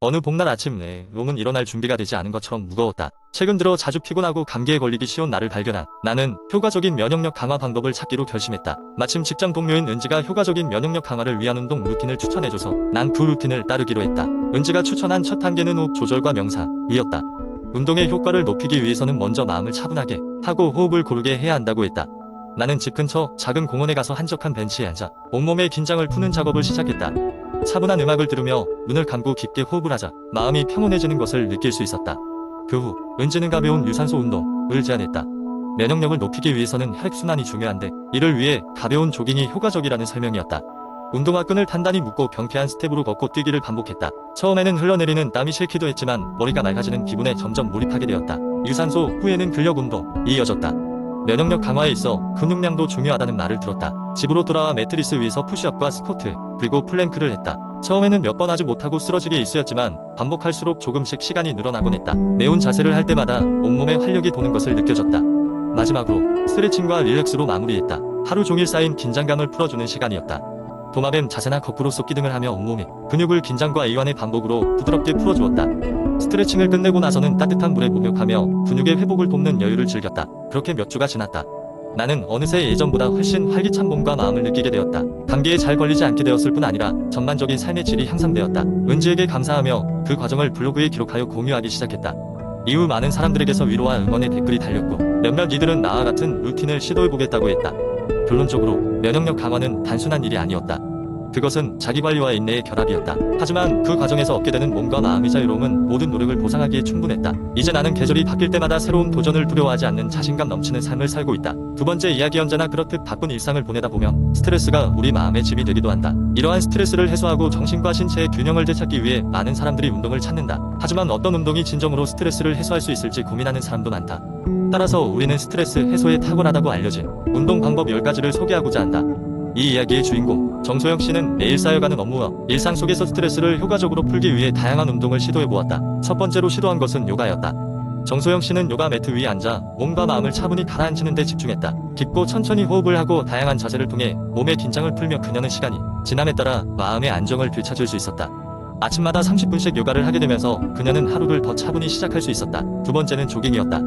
어느 봄날 아침 내 몸은 일어날 준비가 되지 않은 것처럼 무거웠다. 최근 들어 자주 피곤하고 감기에 걸리기 쉬운 나를 발견한 나는 효과적인 면역력 강화 방법을 찾기로 결심했다. 마침 직장 동료인 은지가 효과적인 면역력 강화를 위한 운동 루틴을 추천해줘서 난 그 루틴을 따르기로 했다. 은지가 추천한 첫 단계는 호흡 조절과 명상이었다. 운동의 효과를 높이기 위해서는 먼저 마음을 차분하게 하고 호흡을 고르게 해야 한다고 했다. 나는 집 근처 작은 공원에 가서 한적한 벤치에 앉아 온몸의 긴장을 푸는 작업을 시작했다. 차분한 음악을 들으며 눈을 감고 깊게 호흡을 하자 마음이 평온해지는 것을 느낄 수 있었다. 그 후 은지는 가벼운 유산소 운동을 제안했다. 면역력을 높이기 위해서는 혈액순환이 중요한데 이를 위해 가벼운 조깅이 효과적이라는 설명이었다. 운동화 끈을 단단히 묶고 경쾌한 스텝으로 걷고 뛰기를 반복했다. 처음에는 흘러내리는 땀이 싫기도 했지만 머리가 맑아지는 기분에 점점 몰입하게 되었다. 유산소 후에는 근력 운동이 이어졌다. 면역력 강화에 있어 근육량도 중요하다는 말을 들었다. 집으로 돌아와 매트리스 위에서 푸시업과 스쿼트, 그리고 플랭크를 했다. 처음에는 몇 번 하지 못하고 쓰러지게 일쑤였지만 반복할수록 조금씩 시간이 늘어나곤 했다. 매운 자세를 할 때마다 온몸에 활력이 도는 것을 느껴졌다. 마지막으로 스트레칭과 릴렉스로 마무리했다. 하루 종일 쌓인 긴장감을 풀어주는 시간이었다. 도마뱀 자세나 거꾸로 쏟기 등을 하며 온몸의 근육을 긴장과 이완의 반복으로 부드럽게 풀어주었다. 스트레칭을 끝내고 나서는 따뜻한 물에 목욕하며 근육의 회복을 돕는 여유를 즐겼다. 그렇게 몇 주가 지났다. 나는 어느새 예전보다 훨씬 활기찬 몸과 마음을 느끼게 되었다. 감기에 잘 걸리지 않게 되었을 뿐 아니라 전반적인 삶의 질이 향상되었다. 은지에게 감사하며 그 과정을 블로그에 기록하여 공유하기 시작했다. 이후 많은 사람들에게서 위로와 응원의 댓글이 달렸고 몇몇 이들은 나와 같은 루틴을 시도해보겠다고 했다. 결론적으로 면역력 강화는 단순한 일이 아니었다. 그것은 자기관리와 인내의 결합이었다. 하지만 그 과정에서 얻게 되는 몸과 마음의 자유로움은 모든 노력을 보상하기에 충분했다. 이제 나는 계절이 바뀔 때마다 새로운 도전을 두려워하지 않는 자신감 넘치는 삶을 살고 있다. 두 번째 이야기, 언제나 그렇듯 바쁜 일상을 보내다 보면 스트레스가 우리 마음의 짐이 되기도 한다. 이러한 스트레스를 해소하고 정신과 신체의 균형을 되찾기 위해 많은 사람들이 운동을 찾는다. 하지만 어떤 운동이 진정으로 스트레스를 해소할 수 있을지 고민하는 사람도 많다. 따라서 우리는 스트레스 해소에 탁월하다고 알려진 운동 방법 10가지를 소개하고자 한다. 이 이야기의 주인공 정소영 씨는 매일 쌓여가는 업무와 일상 속에서 스트레스를 효과적으로 풀기 위해 다양한 운동을 시도해보았다. 첫 번째로 시도한 것은 요가였다. 정소영 씨는 요가 매트 위에 앉아 몸과 마음을 차분히 가라앉히는 데 집중했다. 깊고 천천히 호흡을 하고 다양한 자세를 통해 몸의 긴장을 풀며 그녀는 시간이 지남에 따라 마음의 안정을 되찾을 수 있었다. 아침마다 30분씩 요가를 하게 되면서 그녀는 하루를 더 차분히 시작할 수 있었다. 두 번째는 조깅이었다.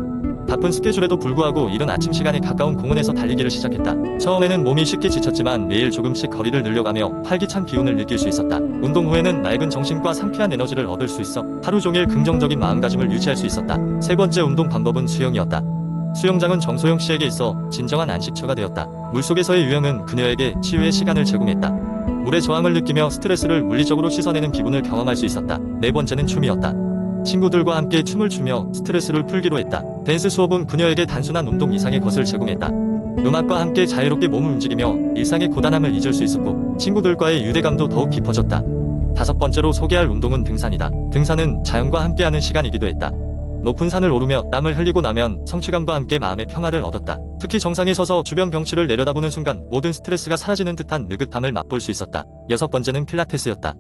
바쁜 스케줄에도 불구하고 이른 아침 시간에 가까운 공원에서 달리기를 시작했다. 처음에는 몸이 쉽게 지쳤지만 매일 조금씩 거리를 늘려가며 활기찬 기운을 느낄 수 있었다. 운동 후에는 맑은 정신과 상쾌한 에너지를 얻을 수 있어 하루 종일 긍정적인 마음가짐을 유지할 수 있었다. 세 번째 운동 방법은 수영이었다. 수영장은 정소영 씨에게 있어 진정한 안식처가 되었다. 물속에서의 유영은 그녀에게 치유의 시간을 제공했다. 물의 저항을 느끼며 스트레스를 물리적으로 씻어내는 기분을 경험할 수 있었다. 네 번째는 춤이었다. 친구들과 함께 춤을 추며 스트레스를 풀기로 했다. 댄스 수업은 그녀에게 단순한 운동 이상의 것을 제공했다. 음악과 함께 자유롭게 몸을 움직이며 일상의 고단함을 잊을 수 있었고 친구들과의 유대감도 더욱 깊어졌다. 다섯 번째로 소개할 운동은 등산이다. 등산은 자연과 함께하는 시간이기도 했다. 높은 산을 오르며 땀을 흘리고 나면 성취감과 함께 마음의 평화를 얻었다. 특히 정상에 서서 주변 경치를 내려다보는 순간 모든 스트레스가 사라지는 듯한 느긋함을 맛볼 수 있었다. 여섯 번째는 필라테스였다.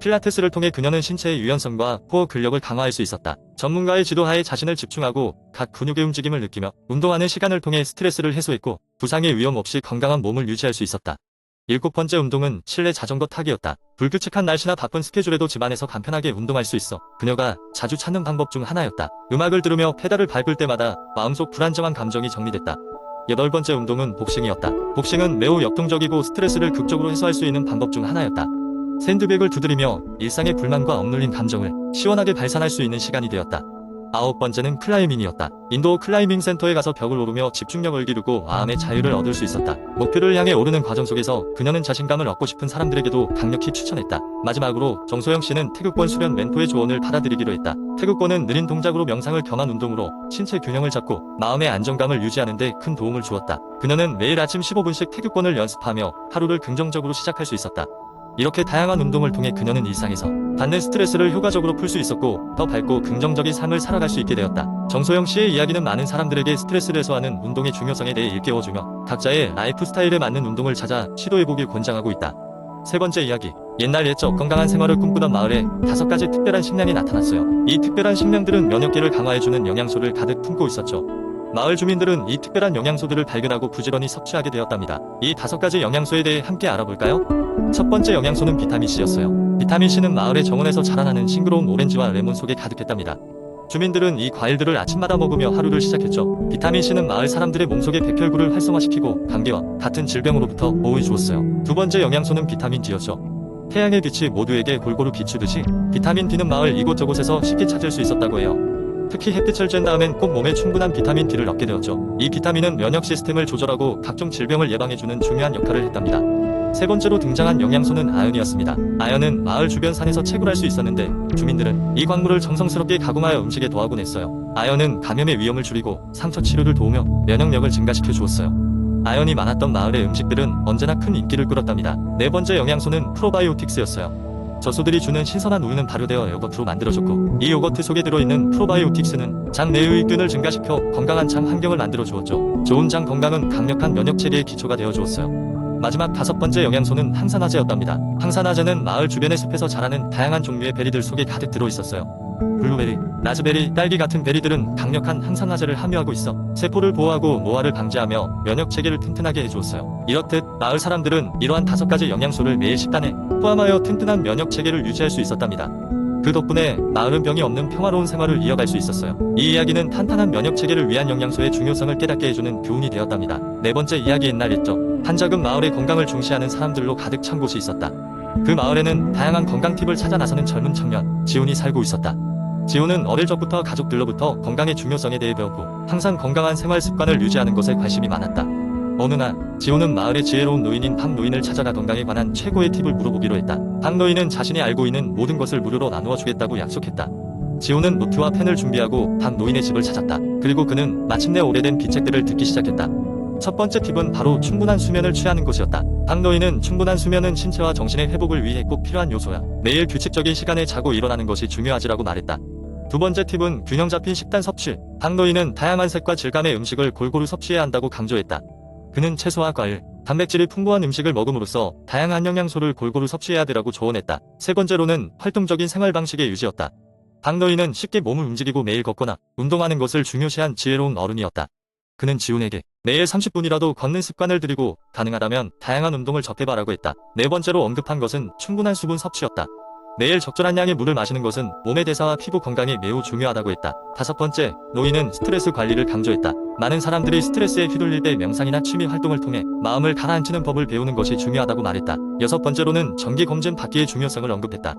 필라테스를 통해 그녀는 신체의 유연성과 코어 근력을 강화할 수 있었다. 전문가의 지도하에 자신을 집중하고 각 근육의 움직임을 느끼며 운동하는 시간을 통해 스트레스를 해소했고 부상의 위험 없이 건강한 몸을 유지할 수 있었다. 일곱 번째 운동은 실내 자전거 타기였다. 불규칙한 날씨나 바쁜 스케줄에도 집안에서 간편하게 운동할 수 있어 그녀가 자주 찾는 방법 중 하나였다. 음악을 들으며 페달을 밟을 때마다 마음속 불안정한 감정이 정리됐다. 여덟 번째 운동은 복싱이었다. 복싱은 매우 역동적이고 스트레스를 극적으로 해소할 수 있는 방법 중 하나였다. 샌드백을 두드리며 일상의 불만과 억눌린 감정을 시원하게 발산할 수 있는 시간이 되었다. 아홉 번째는 클라이밍이었다. 인도어 클라이밍 센터에 가서 벽을 오르며 집중력을 기르고 마음의 자유를 얻을 수 있었다. 목표를 향해 오르는 과정 속에서 그녀는 자신감을 얻고 싶은 사람들에게도 강력히 추천했다. 마지막으로 정소영 씨는 태극권 수련 멘토의 조언을 받아들이기로 했다. 태극권은 느린 동작으로 명상을 겸한 운동으로 신체 균형을 잡고 마음의 안정감을 유지하는 데 큰 도움을 주었다. 그녀는 매일 아침 15분씩 태극권을 연습하며 하루를 긍정적으로 시작할 수 있었다. 이렇게 다양한 운동을 통해 그녀는 일상에서 받는 스트레스를 효과적으로 풀 수 있었고 더 밝고 긍정적인 삶을 살아갈 수 있게 되었다. 정소영 씨의 이야기는 많은 사람들에게 스트레스를 해소하는 운동의 중요성에 대해 일깨워주며 각자의 라이프 스타일에 맞는 운동을 찾아 시도해보길 권장하고 있다. 세 번째 이야기, 옛날 옛적 건강한 생활을 꿈꾸던 마을에 5가지 특별한 식량이 나타났어요. 이 특별한 식량들은 면역계를 강화해주는 영양소를 가득 품고 있었죠. 마을 주민들은 이 특별한 영양소들을 발견하고 부지런히 섭취하게 되었답니다. 이 5가지 영양소에 대해 함께 알아볼까요? 첫 번째 영양소는 비타민C였어요. 비타민C는 마을의 정원에서 자라나는 싱그러운 오렌지와 레몬 속에 가득했답니다. 주민들은 이 과일들을 아침마다 먹으며 하루를 시작했죠. 비타민C는 마을 사람들의 몸속의 백혈구를 활성화시키고 감기와 같은 질병으로부터 보호해 주었어요. 두 번째 영양소는 비타민 D였죠. 태양의 빛이 모두에게 골고루 비추듯이 비타민 D는 마을 이곳저곳에서 쉽게 찾을 수 있었다고 해요. 특히 햇빛을 쬐은 다음엔 꼭 몸에 충분한 비타민 D를 얻게 되었죠. 이 비타민은 면역 시스템을 조절하고 각종 질병을 예방해주는 중요한 역할을 했답니다. 세 번째로 등장한 영양소는 아연이었습니다. 아연은 마을 주변 산에서 채굴할 수 있었는데 주민들은 이 광물을 정성스럽게 가공하여 음식에 더하곤 했어요. 아연은 감염의 위험을 줄이고 상처 치료를 도우며 면역력을 증가시켜 주었어요. 아연이 많았던 마을의 음식들은 언제나 큰 인기를 끌었답니다. 네 번째 영양소는 프로바이오틱스였어요. 젖소들이 주는 신선한 우유는 발효되어 요거트로 만들어졌고 이 요거트 속에 들어있는 프로바이오틱스는 장 내의 균을 증가시켜 건강한 장 환경을 만들어 주었죠. 좋은 장 건강은 강력한 면역체계의 기초가 되어 주었어요. 마지막 다섯 번째 영양소는 항산화제였답니다. 항산화제는 마을 주변의 숲에서 자라는 다양한 종류의 베리들 속에 가득 들어있었어요. 블루베리, 라즈베리, 딸기 같은 베리들은 강력한 항산화제를 함유하고 있어 세포를 보호하고 노화를 방지하며 면역체계를 튼튼하게 해주었어요. 이렇듯 마을 사람들은 이러한 5가지 영양소를 매일 식단에 포함하여 튼튼한 면역체계를 유지할 수 있었답니다. 그 덕분에 마을은 병이 없는 평화로운 생활을 이어갈 수 있었어요. 이 이야기는 탄탄한 면역체계를 위한 영양소의 중요성을 깨닫게 해주는 교훈이 되었답니다. 네 번째 이야기 옛날 옛적 한 작은 마을의 건강을 중시하는 사람들로 가득 찬 곳이 있었다. 그 마을에는 다양한 건강 팁을 찾아 나서는 젊은 청년 지훈이 살고 있었다. 지훈은 어릴 적부터 가족들로부터 건강의 중요성에 대해 배웠고 항상 건강한 생활 습관을 유지하는 것에 관심이 많았다. 어느 날 지훈은 마을의 지혜로운 노인인 박 노인을 찾아가 건강에 관한 최고의 팁을 물어보기로 했다. 박 노인은 자신이 알고 있는 모든 것을 무료로 나누어 주겠다고 약속했다. 지훈은 노트와 펜을 준비하고 박 노인의 집을 찾았다. 그리고 그는 마침내 오래된 비책들을 듣기 시작했다. 첫 번째 팁은 바로 충분한 수면을 취하는 것이었다. 박 노인은 충분한 수면은 신체와 정신의 회복을 위해 꼭 필요한 요소야. 매일 규칙적인 시간에 자고 일어나는 것이 중요하지라고 말했다. 두 번째 팁은 균형 잡힌 식단 섭취. 박 노인은 다양한 색과 질감의 음식을 골고루 섭취해야 한다고 강조했다. 그는 채소와 과일, 단백질이 풍부한 음식을 먹음으로써 다양한 영양소를 골고루 섭취해야 되라고 조언했다. 세 번째로는 활동적인 생활 방식의 유지였다. 박 노인은 쉽게 몸을 움직이고 매일 걷거나 운동하는 것을 중요시한 지혜로운 어른이었다. 그는 지훈에게 매일 30분이라도 걷는 습관을 들이고 가능하다면 다양한 운동을 접해봐라고 했다. 네 번째로 언급한 것은 충분한 수분 섭취였다. 매일 적절한 양의 물을 마시는 것은 몸의 대사와 피부 건강에 매우 중요하다고 했다. 다섯 번째, 노인은 스트레스 관리를 강조했다. 많은 사람들이 스트레스에 휘둘릴 때 명상이나 취미 활동을 통해 마음을 가라앉히는 법을 배우는 것이 중요하다고 말했다. 여섯 번째로는 정기 검진 받기의 중요성을 언급했다.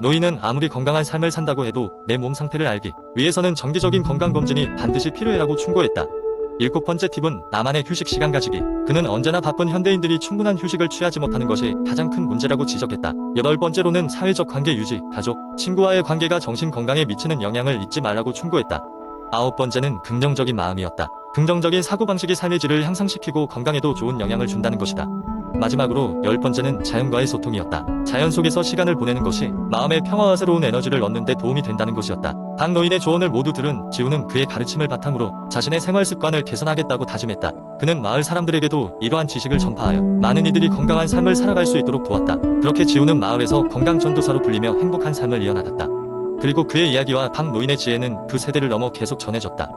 노인은 아무리 건강한 삶을 산다고 해도 내 몸 상태를 알기 위해서는 정기적인 건강검진이 반드시 필요해라고 충고했다. 일곱 번째 팁은 나만의 휴식 시간 가지기. 그는 언제나 바쁜 현대인들이 충분한 휴식을 취하지 못하는 것이 가장 큰 문제라고 지적했다. 여덟 번째로는 사회적 관계 유지, 가족, 친구와의 관계가 정신 건강에 미치는 영향을 잊지 말라고 충고했다. 아홉 번째는 긍정적인 마음이었다. 긍정적인 사고방식이 삶의 질을 향상시키고 건강에도 좋은 영향을 준다는 것이다. 마지막으로 열 번째는 자연과의 소통이었다. 자연 속에서 시간을 보내는 것이 마음의 평화와 새로운 에너지를 얻는 데 도움이 된다는 것이었다. 박 노인의 조언을 모두 들은 지훈은 그의 가르침을 바탕으로 자신의 생활 습관을 개선하겠다고 다짐했다. 그는 마을 사람들에게도 이러한 지식을 전파하여 많은 이들이 건강한 삶을 살아갈 수 있도록 도왔다. 그렇게 지훈은 마을에서 건강 전도사로 불리며 행복한 삶을 이어나갔다. 그리고 그의 이야기와 박 노인의 지혜는 그 세대를 넘어 계속 전해졌다.